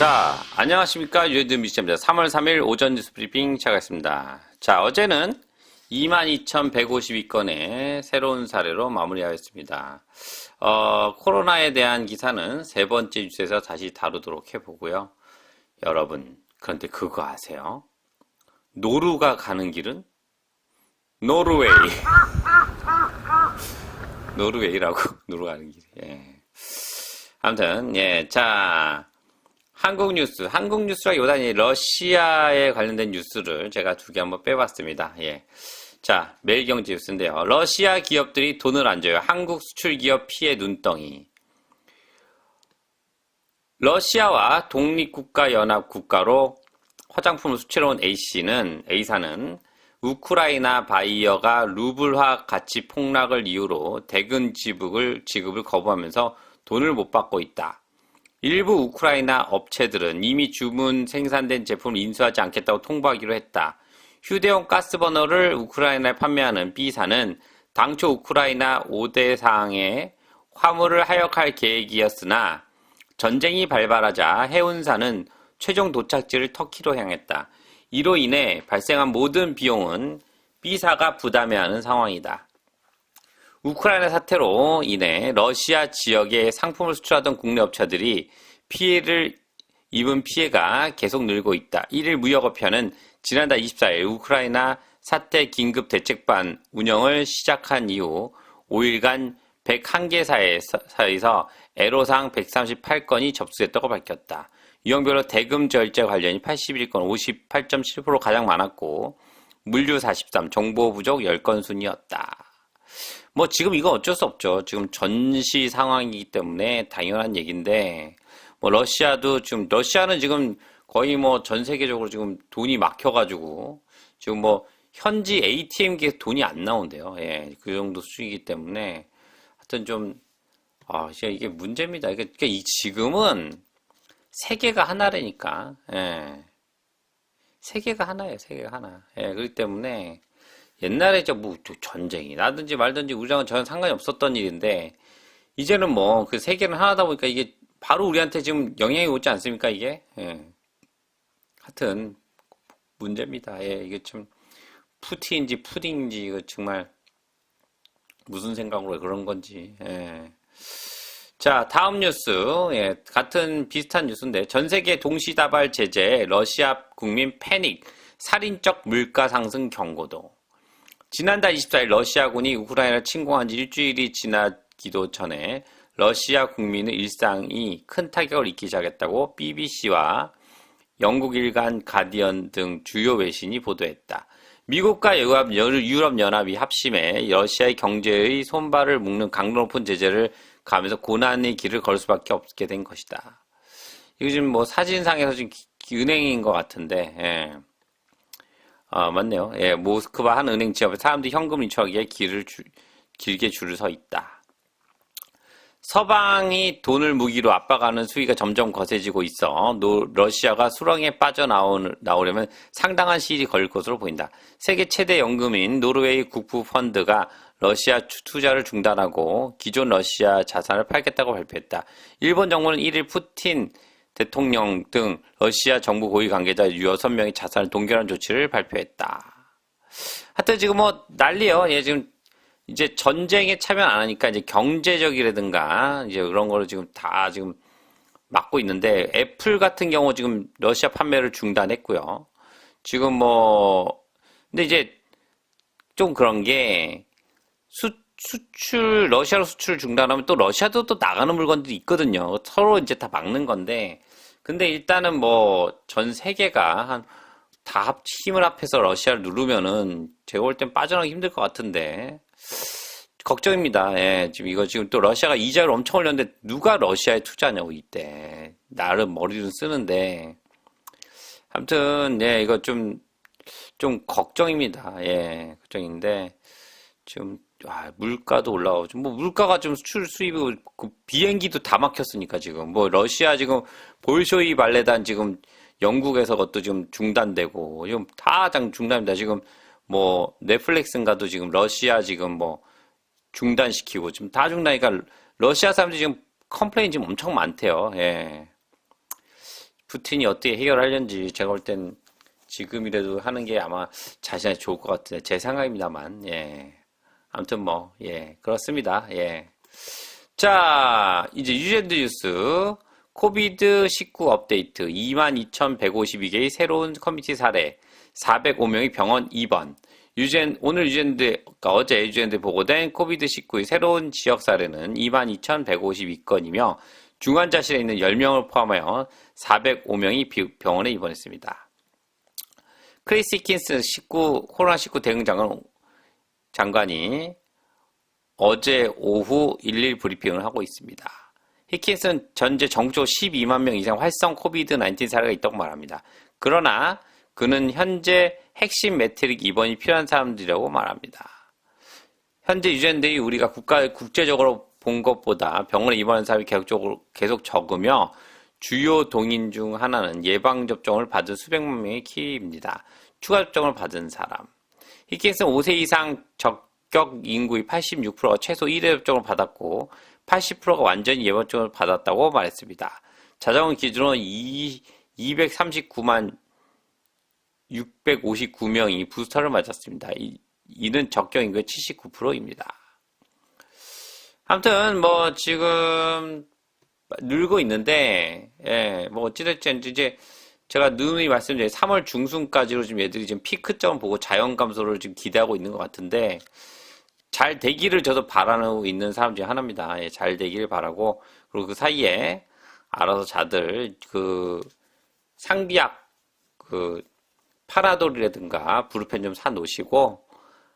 자, 안녕하십니까. 유해드 미디어입니다. 3월 3일 오전 뉴스 브리핑 시작하겠습니다. 자, 어제는 22,152건의 새로운 사례로 마무리하였습니다. 코로나에 대한 기사는 세 번째 뉴스에서 다시 다루도록 해보고요. 여러분, 그런데 그거 아세요? 노루가 가는 길은? 노르웨이. 노르웨이라고, 노루 가는 길. 예. 아무튼, 예. 자, 한국 뉴스라기보다는 러시아에 관련된 뉴스를 제가 두 개 한번 빼봤습니다. 예. 자, 매일경제 뉴스인데요. 러시아 기업들이 돈을 안 줘요. 한국 수출 기업 피해 눈덩이. 러시아와 독립국가연합국가로 화장품을 수출해온 A사는 우크라이나 바이어가 루블화 가치 폭락을 이유로 대금 지급을 거부하면서 돈을 못 받고 있다. 일부 우크라이나 업체들은 이미 주문 생산된 제품을 인수하지 않겠다고 통보하기로 했다. 휴대용 가스버너를 우크라이나에 판매하는 B사는 당초 우크라이나 5대 사항에 화물을 하역할 계획이었으나 전쟁이 발발하자 해운사는 최종 도착지를 터키로 향했다. 이로 인해 발생한 모든 비용은 B사가 부담해야 하는 상황이다. 우크라이나 사태로 인해 러시아 지역에 상품을 수출하던 국내 업체들이 피해를 입은 피해가 계속 늘고 있다. 1일 무역업회는 지난달 24일 우크라이나 사태 긴급 대책반 운영을 시작한 이후 5일간 101개사에서 애로사항 138건이 접수됐다고 밝혔다. 유형별로 대금 절제 관련이 81건, 58.7% 가장 많았고 물류 43, 정보 부족 10건 순이었다. 뭐 지금 이거 어쩔 수 없죠. 지금 전시 상황이기 때문에 당연한 얘기인데 뭐 러시아는 지금 거의 뭐 전 세계적으로 지금 돈이 막혀가지고 지금 뭐 현지 ATM기에 돈이 안 나온대요. 예, 그 정도 수준이기 때문에 하여튼 좀 진짜 이게 문제입니다. 그러니까 지금은 세계가 하나라니까. 예, 세계가 하나예요. 세계가 하나. 예, 그렇기 때문에. 옛날에 뭐 전쟁이 나든지 말든지 우리랑은 전혀 상관이 없었던 일인데 이제는 뭐 그 세계는 하나다 보니까 이게 바로 우리한테 지금 영향이 오지 않습니까 이게? 예. 하여튼 문제입니다. 예, 이게 참 푸틴인지 푸딩인지 이거 정말 무슨 생각으로 그런 건지. 예. 자, 다음 뉴스. 예, 같은 비슷한 뉴스인데 전 세계 동시다발 제재 러시아 국민 패닉 살인적 물가 상승 경고도. 지난달 24일 러시아군이 우크라이나를 침공한 지 일주일이 지나기도 전에 러시아 국민의 일상이 큰 타격을 입기 시작했다고 BBC와 영국 일간 가디언 등 주요 외신이 보도했다. 미국과 유럽연합이 합심해 러시아의 경제의 손발을 묶는 강도 높은 제재를 가하면서 고난의 길을 걸 수밖에 없게 된 것이다. 이거 지금 뭐 사진상에서 지금 은행인 것 같은데, 예. 맞네요. 예, 모스크바 한 은행 지역에 사람들이 현금을 인출하기에 길게 줄을 서 있다. 서방이 돈을 무기로 압박하는 수위가 점점 거세지고 있어 러시아가 수렁에 빠져나오려면 상당한 시일이 걸릴 것으로 보인다. 세계 최대 연금인 노르웨이 국부 펀드가 러시아 투자를 중단하고 기존 러시아 자산을 팔겠다고 발표했다. 일본 정부는 1일 푸틴 대통령 등 러시아 정부 고위 관계자 6명의 자산을 동결한 조치를 발표했다. 하여튼 지금 뭐 난리요. 예, 지금 이제 전쟁에 참여 안 하니까 이제 경제적이라든가 이제 그런 거를 지금 다 지금 막고 있는데 애플 같은 경우 지금 러시아 판매를 중단했고요. 지금 뭐 근데 이제 좀 그런 게 러시아로 수출 중단하면 또 러시아도 또 나가는 물건들이 있거든요. 서로 이제 다 막는 건데, 근데 일단은 뭐 전 세계가 다 힘을 합해서 러시아를 누르면은 제가 볼 땐 빠져나가기 힘들 것 같은데 걱정입니다. 예, 지금 또 러시아가 이자를 엄청 올렸는데 누가 러시아에 투자하냐고 이때 나름 머리를 쓰는데 아무튼 예, 이거 좀 걱정입니다. 예, 걱정인데 지금 물가도 올라오죠. 뭐 물가가 좀 수출 수입이고 그 비행기도 다 막혔으니까 지금 뭐 러시아 지금 볼쇼이 발레단 지금 영국에서 그것도 지금 중단되고 지금 다 중단입니다. 지금 뭐 넷플릭스인가도 지금 러시아 지금 뭐 중단시키고 지금 다 중단이니까 러시아 사람들이 지금 컴플레인 지금 엄청 많대요. 예. 푸틴이 어떻게 해결하려는지 제가 볼 땐 지금이라도 하는 게 아마 자신한테 좋을 것 같은데 제 생각입니다만 예. 아무튼 뭐 예, 그렇습니다. 예. 자, 이제 유젠드 뉴스 코비드-19 업데이트 22,152개의 새로운 커뮤니티 사례 405명이 병원 입원 오늘 유젠드, 그러니까 어제 유젠드 보고된 코비드-19의 새로운 지역 사례는 22,152건이며 중환자실에 있는 10명을 포함하여 405명이 병원에 입원했습니다. 크리스 히킨스 코로나19 대응 장관이 어제 오후 11 브리핑을 하고 있습니다. 히킨스는 전체 전국적으로 12만 명 이상 활성 코비드-19 사례가 있다고 말합니다. 그러나 그는 현재 핵심 매트릭 입원이 필요한 사람들이라고 말합니다. 현재 유전들이 우리가 국제적으로 본 것보다 병원에 입원한 사람이 계속 적으며 주요 동인 중 하나는 예방접종을 받은 수백만 명의 키입니다. 추가 접종을 받은 사람. 히킨스는 5세 이상 적격 인구의 86%가 최소 1회 접종을 받았고 80%가 완전히 예방접종을 받았다고 말했습니다. 자정원 기준으로 239만 659명이 부스터를 맞았습니다. 이는 적격 인구의 79%입니다. 아무튼 뭐 지금 늘고 있는데 예, 뭐 어찌됐든 이제 제가 누누이 말씀드린 3월 중순까지로 지금 얘들이 지금 피크점 보고 자연 감소를 지금 기대하고 있는 것 같은데 잘 되기를 저도 바라고 있는 사람 중에 하나입니다. 예, 잘 되기를 바라고 그리고 그 사이에 알아서 자들 그 상비약 그 파라돌이라든가 브루펜 좀 사 놓으시고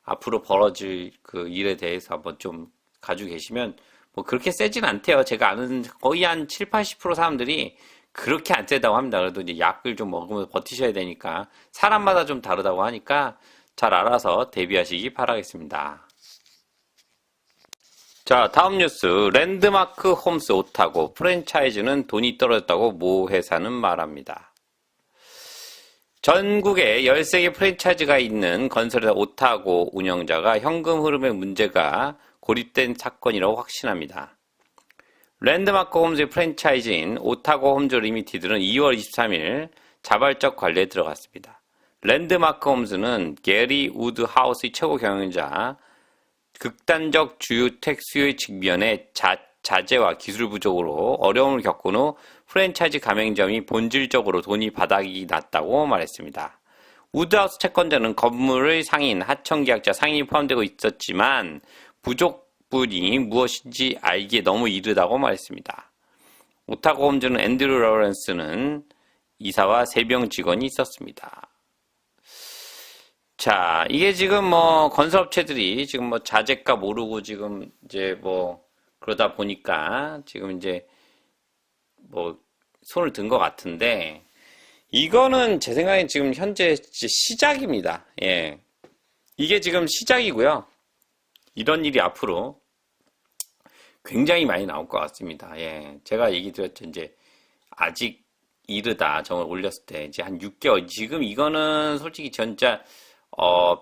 앞으로 벌어질 그 일에 대해서 한번 좀 가지고 계시면 뭐 그렇게 세진 않대요. 제가 아는 거의 한 7, 80% 사람들이 그렇게 안 세다고 합니다. 그래도 이제 약을 좀 먹으면서 버티셔야 되니까 사람마다 좀 다르다고 하니까 잘 알아서 대비하시기 바라겠습니다. 자, 다음 뉴스. 랜드마크 홈스 오타고 프랜차이즈는 돈이 떨어졌다고 모 회사는 말합니다. 전국에 13개 프랜차이즈가 있는 건설회사 오타고 운영자가 현금 흐름의 문제가 고립된 사건이라고 확신합니다. 랜드마크 홈즈의 프랜차이즈인 오타고 홈즈 리미티드는 2월 23일 자발적 관리에 들어갔습니다. 랜드마크 홈즈는 게리 우드 하우스의 최고 경영자, 극단적 주유택 수요의 직면에 자재와 기술 부족으로 어려움을 겪은 후 프랜차이즈 가맹점이 본질적으로 돈이 바닥이 났다고 말했습니다. 우드하우스 채권자는 건물의 상인, 하청계약자 상인이 포함되고 있었지만 부족분이 무엇인지 알기에 너무 이르다고 말했습니다. 오타고 홈즈는 앤드류 러렌스는 이사와 3명 직원이 있었습니다. 자, 이게 지금 뭐 건설업체들이 지금 뭐 자재가 모르고 지금 이제 뭐 그러다 보니까 지금 이제 뭐 손을 든 것 같은데 이거는 제 생각엔 지금 현재 시작입니다. 예. 이게 지금 시작이고요. 이런 일이 앞으로 굉장히 많이 나올 것 같습니다. 예. 제가 얘기 드렸죠. 이제 아직 이르다 정을 올렸을 때 이제 한 6개월 지금 이거는 솔직히 진짜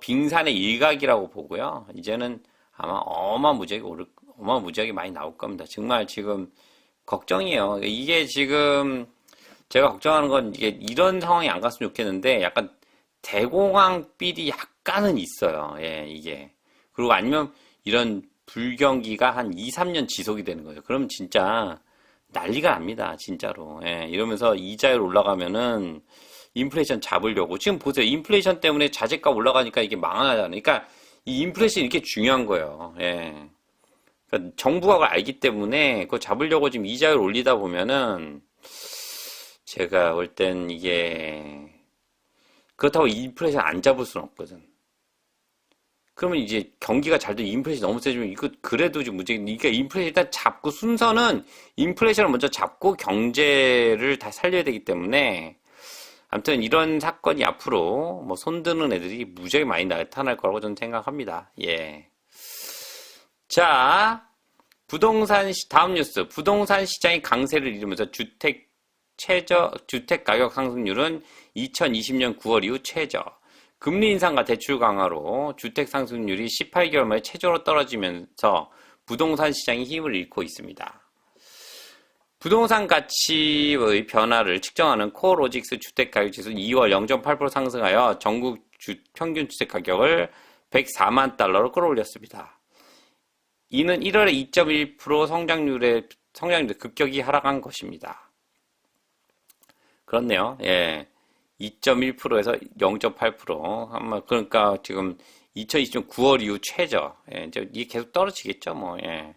빙산의 일각이라고 보고요. 이제는 아마 어마무지하게 많이 나올 겁니다. 정말 지금 걱정이에요. 이게 지금 제가 걱정하는 건 이게 이런 상황이 안 갔으면 좋겠는데 약간 대공황 삘이 약간은 있어요. 예, 이게. 그리고 아니면 이런 불경기가 한 2, 3년 지속이 되는 거예요. 그러면 진짜 난리가 납니다. 진짜로. 예, 이러면서 이자율 올라가면은 인플레이션 잡으려고. 지금 보세요. 인플레이션 때문에 자재값 올라가니까 이게 망하잖아요. 그러니까 이 인플레이션이 이렇게 중요한 거예요. 예. 그러니까 정부가 그걸 알기 때문에 그거 잡으려고 지금 이자율 올리다 보면은 제가 볼 땐 이게 그렇다고 인플레이션 안 잡을 수는 없거든. 그러면 이제 경기가 잘 되고 인플레이션 너무 세지면 이거 그래도 좀 문제. 그러니까 인플레이션 일단 잡고 순서는 인플레이션을 먼저 잡고 경제를 다 살려야 되기 때문에 아무튼 이런 사건이 앞으로 뭐 손드는 애들이 무지하게 많이 나타날 거라고 저는 생각합니다. 예. 자, 다음 뉴스. 부동산 시장이 강세를 이루면서 주택 가격 상승률은 2020년 9월 이후 최저. 금리 인상과 대출 강화로 주택 상승률이 18개월 만에 최저로 떨어지면서 부동산 시장이 힘을 잃고 있습니다. 부동산 가치의 변화를 측정하는 코어로직스 주택가격지수 2월 0.8% 상승하여 전국 평균 주택가격을 104만 달러로 끌어올렸습니다. 이는 1월에 2.1% 성장률이 급격히 하락한 것입니다. 그렇네요. 예. 2.1%에서 0.8%. 아마 그러니까 지금 2020년 9월 이후 최저. 예, 이제 이게 계속 떨어지겠죠, 뭐. 예.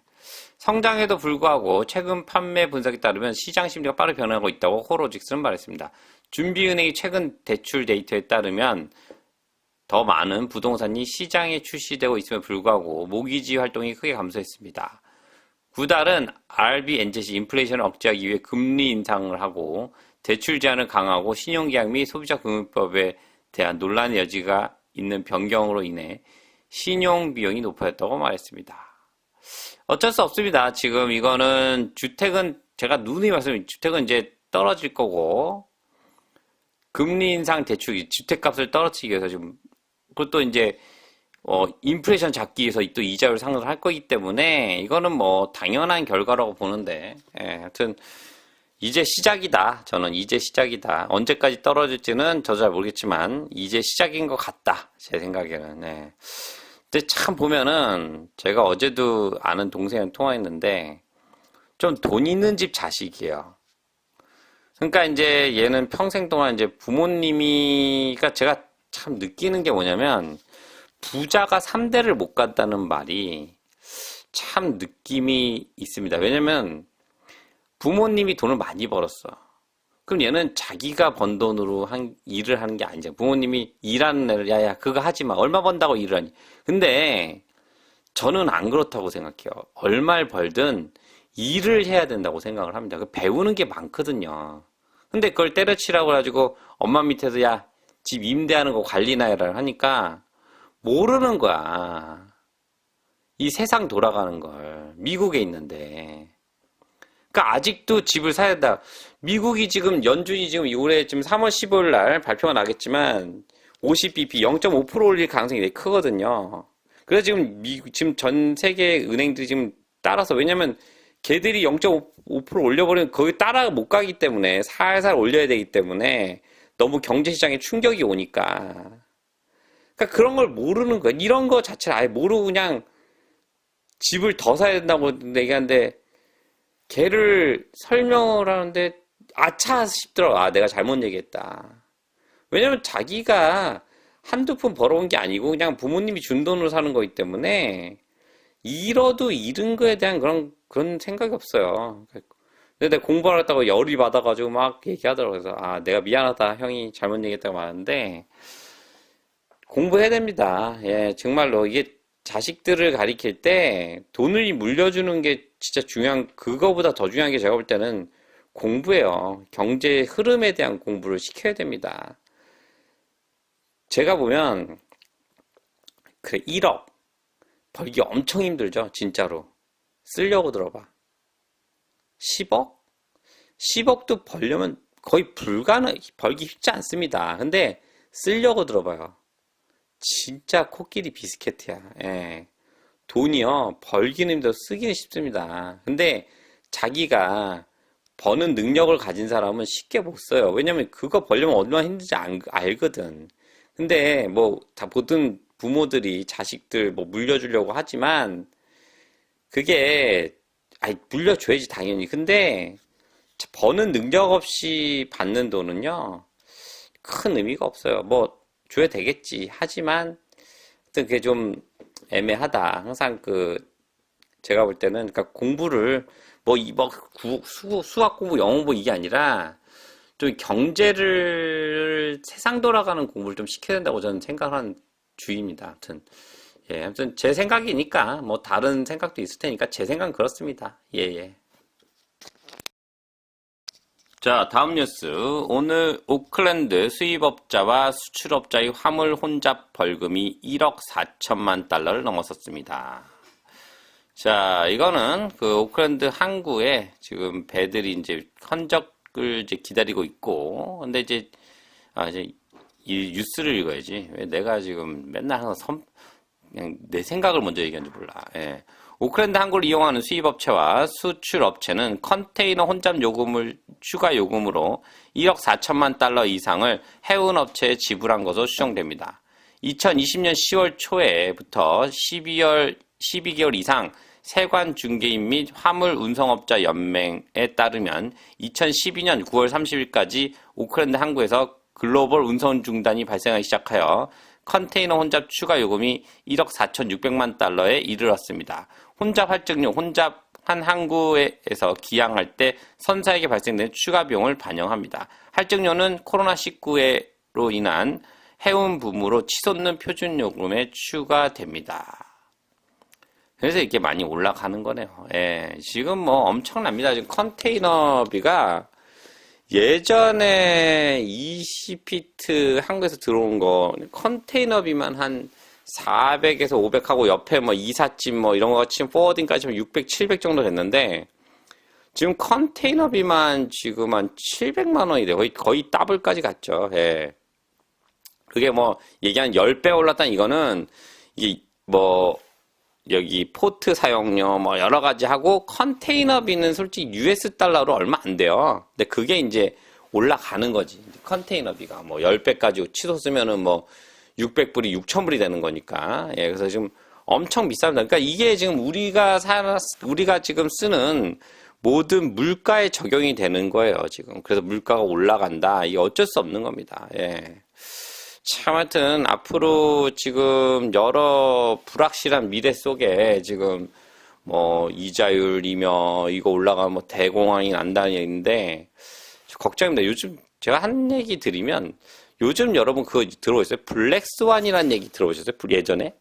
성장에도 불구하고 최근 판매 분석에 따르면 시장 심리가 빠르게 변하고 있다고 코어로직스는 말했습니다. 준비은행의 최근 대출 데이터에 따르면 더 많은 부동산이 시장에 출시되고 있음에 불구하고 모기지 활동이 크게 감소했습니다. 구달은 RBNZ이 인플레이션을 억제하기 위해 금리 인상을 하고 대출 제한을 강화하고 신용계약 및 소비자금융법에 대한 논란의 여지가 있는 변경으로 인해 신용비용이 높아졌다고 말했습니다. 어쩔 수 없습니다. 지금 이거는 주택은 제가 누누이 말씀드린 주택은 이제 떨어질 거고 금리 인상 대출이 주택값을 떨어뜨리기 위해서 지금 그것도 이제 인플레이션 잡기 위해서 또 이자율 상승을 할 거기 때문에 이거는 뭐 당연한 결과라고 보는데 하여튼 이제 시작이다. 저는 이제 시작이다. 언제까지 떨어질지는 저도 잘 모르겠지만 이제 시작인 것 같다. 제 생각에는. 네. 근데 참 보면은 제가 어제도 아는 동생이랑 통화했는데 좀 돈 있는 집 자식이에요. 그러니까 이제 얘는 평생 동안 이제 부모님이가 제가 참 느끼는 게 뭐냐면 부자가 3대를 못 갔다는 말이 참 느낌이 있습니다. 왜냐면 부모님이 돈을 많이 벌었어. 그럼 얘는 자기가 번 돈으로 일을 하는 게 아니잖아. 부모님이 일하는 애를 야야 그거 하지 마. 얼마 번다고 일을 하니. 근데 저는 안 그렇다고 생각해요. 얼마를 벌든 일을 해야 된다고 생각을 합니다. 배우는 게 많거든요. 근데 그걸 때려치라고 해가지고 엄마 밑에서 야 집 임대하는 거 관리나 해라 하니까 모르는 거야. 이 세상 돌아가는 걸. 미국에 있는데. 그러니까 아직도 집을 사야 된다. 미국이 지금 연준이 지금 올해 지금 3월 15일 날 발표가 나겠지만 50bp 0.5% 올릴 가능성이 되게 크거든요. 그래서 지금 전 세계 은행들이 지금 따라서 왜냐면 걔들이 0.5% 올려버리면 거기 따라 못 가기 때문에 살살 올려야 되기 때문에 너무 경제시장에 충격이 오니까. 그러니까 그런 걸 모르는 거야. 이런 거 자체를 아예 모르고 그냥 집을 더 사야 된다고 얘기하는데 걔를 설명을 하는데 아차 싶더라고. 아, 내가 잘못 얘기했다. 왜냐면 자기가 한두 푼 벌어온 게 아니고 그냥 부모님이 준 돈으로 사는 거기 때문에 잃어도 잃은 거에 대한 그런 생각이 없어요. 근데 내가 공부하겠다고 열이 받아가지고 막 얘기하더라고요. 그래서 아, 내가 미안하다. 형이 잘못 얘기했다고 말하는데 공부해야 됩니다. 예, 정말로 이게 자식들을 가리킬 때 돈을 물려주는 게 진짜 그거보다 더 중요한 게 제가 볼 때는 공부예요. 경제 흐름에 대한 공부를 시켜야 됩니다. 제가 보면, 그래, 1억. 벌기 엄청 힘들죠, 진짜로. 쓰려고 들어봐. 10억? 10억도 벌려면 거의 벌기 쉽지 않습니다. 근데 쓰려고 들어봐요. 진짜 코끼리 비스켓이야. 예. 돈이요, 벌기는 힘들어 쓰기는 쉽습니다. 근데 자기가 버는 능력을 가진 사람은 쉽게 못 써요. 왜냐면 그거 벌려면 얼마나 힘든지 알거든. 근데 뭐 다 모든 부모들이 자식들 뭐 물려주려고 하지만 그게 물려줘야지 당연히. 근데 버는 능력 없이 받는 돈은요 큰 의미가 없어요. 뭐 줘야 되겠지. 하지만 하여튼 그게 좀 애매하다. 항상 제가 볼 때는 그러니까 공부를 수학 공부, 영어 공부 이게 아니라 좀 경제를 세상 돌아가는 공부를 좀 시켜야 된다고 저는 생각하는 주의입니다. 아무튼 제 생각이니까 뭐 다른 생각도 있을 테니까 제 생각은 그렇습니다. 예. 자, 다음 뉴스. 오늘 오클랜드 수입업자와 수출업자의 화물 혼잡 벌금이 1억 4천만 달러를 넘어섰습니다. 자, 이거는 오클랜드 항구에 지금 배들이 이제 흔적을 이제 기다리고 있고, 근데 이제 이 뉴스를 읽어야지. 왜 내가 지금 맨날 항상 그냥 내 생각을 먼저 얘기하는지 몰라. 예. 오클랜드 항구를 이용하는 수입업체와 수출업체는 컨테이너 혼잡 요금을 추가 요금으로 1억 4천만 달러 이상을 해운 업체에 지불한 것으로 추정됩니다. 2020년 10월 초에부터 12개월 이상 세관 중개인 및 화물 운송업자 연맹에 따르면 2012년 9월 30일까지 오클랜드 항구에서 글로벌 운송 중단이 발생하기 시작하여 컨테이너 혼잡 추가 요금이 1억 4,600만 달러에 이르렀습니다. 혼잡 할증료, 혼잡한 항구에서 기항할 때 선사에게 발생된 추가 비용을 반영합니다. 할증료는 코로나19로 인한 해운 붐으로 치솟는 표준 요금에 추가됩니다. 그래서 이렇게 많이 올라가는 거네요. 예, 지금 뭐 엄청납니다. 지금 컨테이너비가 예전에 20피트 한국에서 들어온 거 컨테이너비만 한 400에서 500하고 옆에 뭐 이삿짐 뭐 이런 거 치면 포워딩까지 600, 700 정도 됐는데 지금 컨테이너비만 지금 한 700만 원이 돼요. 거의 더블까지 갔죠. 예. 그게 뭐 얘기한 10배 올랐다는 이거는 이게 뭐 여기 포트 사용료 뭐 여러 가지 하고 컨테이너비는 솔직히 US 달러로 얼마 안 돼요. 근데 그게 이제 올라가는 거지. 컨테이너비가 뭐 10배까지 치솟으면은 뭐 600불이 6,000불이 되는 거니까. 예, 그래서 지금 엄청 비쌉니다. 그러니까 이게 지금 우리가 지금 쓰는 모든 물가에 적용이 되는 거예요, 지금. 그래서 물가가 올라간다. 이게 어쩔 수 없는 겁니다. 예. 참, 하여튼, 앞으로 지금 여러 불확실한 미래 속에 지금 뭐 이자율이며 이거 올라가면 뭐 대공황이 난다는 얘기인데 걱정입니다. 요즘 제가 한 얘기 드리면 요즘 여러분 그거 들어보셨어요? 블랙스완이라는 얘기 들어보셨어요? 예전에?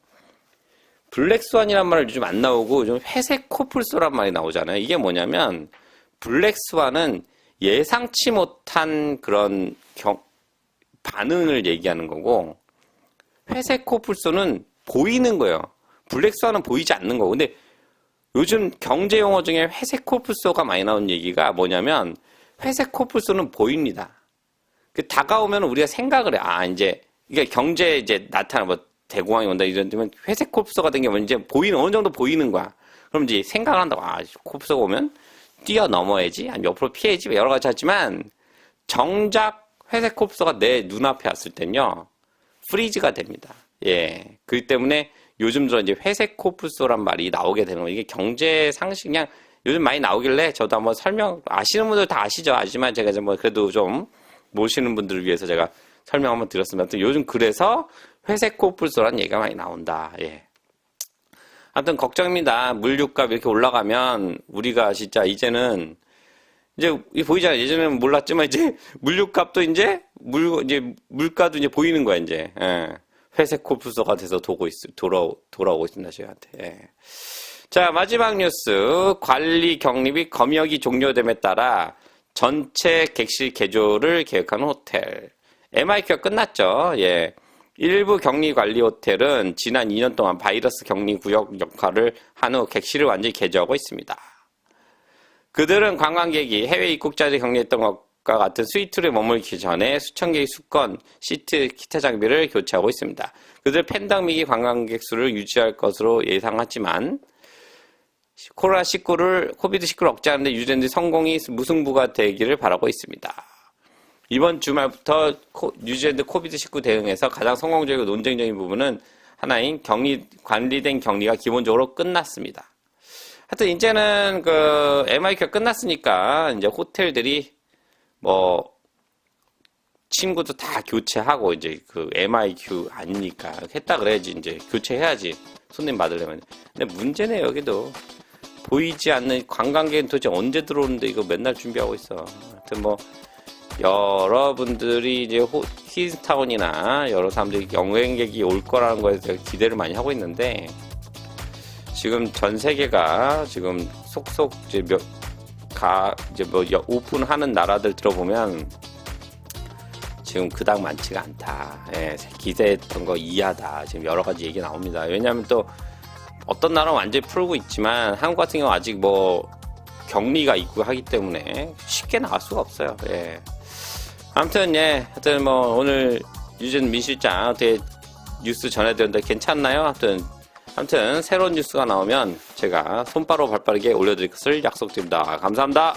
블랙스완이란 말을 요즘 안 나오고 요즘 회색 코뿔소란 말이 나오잖아요. 이게 뭐냐면 블랙스완은 예상치 못한 그런 반응을 얘기하는 거고 회색 코뿔소는 보이는 거예요. 블랙스완은 보이지 않는 거고. 근데 요즘 경제 용어 중에 회색 코뿔소가 많이 나오는 얘기가 뭐냐면 회색 코뿔소는 보입니다. 다가오면 우리가 생각을 해. 아, 이제 이게 경제 이제 나타나 뭐 대공황이 온다 이러면 회색 코뿔소가 된 게 뭐 이제 보이는 어느 정도 보이는 거야. 그럼 이제 생각을 한다고. 아, 코뿔소가 오면 뛰어넘어야지. 아니 옆으로 피해야지. 여러 가지 하지만 정작 회색 코뿔소가 내 눈앞에 왔을 땐요. 프리즈가 됩니다. 예. 그렇기 때문에 요즘 들어 이제 회색 코뿔소란 말이 나오게 되는 거예요. 이게 경제 상식 그냥 요즘 많이 나오길래 저도 한번 아시는 분들 다 아시죠? 아시지만 제가 이제 뭐 그래도 좀 모시는 분들을 위해서 제가 설명 한번 드렸습니다. 요즘 그래서 회색 코뿔소라는 얘기가 많이 나온다. 예. 아무튼 걱정입니다. 물류값 이렇게 올라가면 우리가 진짜 이제는 이제 보이잖아요. 예전에는 몰랐지만 이제 물류값도 이제 물가도 이제 보이는 거야 이제. 예. 회색 코뿔소가 돼서 돌아오고 있습니다 저희한테. 예. 자, 마지막 뉴스. 관리 격리 및 검역이 종료됨에 따라 전체 객실 개조를 계획하는 호텔. MIQ가 끝났죠. 예. 일부 격리 관리 호텔은 지난 2년 동안 바이러스 격리 구역 역할을 한 후 객실을 완전히 개조하고 있습니다. 그들은 관광객이 해외 입국자들이 격리했던 것과 같은 스위트를 머물기 전에 수천 개의 수건, 시트, 기타 장비를 교체하고 있습니다. 그들 팬데믹이 관광객 수를 유지할 것으로 예상하지만 코비드19를 억제하는 데 뉴질랜드 성공이 무승부가 되기를 바라고 있습니다. 이번 주말부터 뉴질랜드 코비드19 대응에서 가장 성공적이고 논쟁적인 부분은 하나인 관리된 격리가 기본적으로 끝났습니다. 하여튼 이제는 MIQ가 끝났으니까 이제 호텔들이 뭐 친구도 다 교체하고 이제 MIQ 아니니까 했다 그래야지 이제 교체해야지 손님 받으려면. 근데 문제네 여기도. 보이지 않는 관광객은 도대체 언제 들어오는데 이거 맨날 준비하고 있어. 하여튼 뭐 여러분들이 이제 퀸스타운이나 여러 사람들이 여행객이 올 거라는 거에 대해서 기대를 많이 하고 있는데 지금 전 세계가 지금 속속 이제 오픈하는 나라들 들어보면 지금 그닥 많지가 않다. 예, 기대했던 거 이하다. 지금 여러 가지 얘기 나옵니다. 왜냐하면 또 어떤 나라는 완전히 풀고 있지만 한국 같은 경우 아직 뭐 격리가 있고 하기 때문에 쉽게 나갈 수가 없어요. 예. 아무튼 하여튼 뭐 오늘 유진 민 실장 어떻게 뉴스 전해드렸는데 괜찮나요? 하여튼 아무튼 새로운 뉴스가 나오면 제가 손빠르고 발빠르게 올려드릴 것을 약속드립니다. 감사합니다.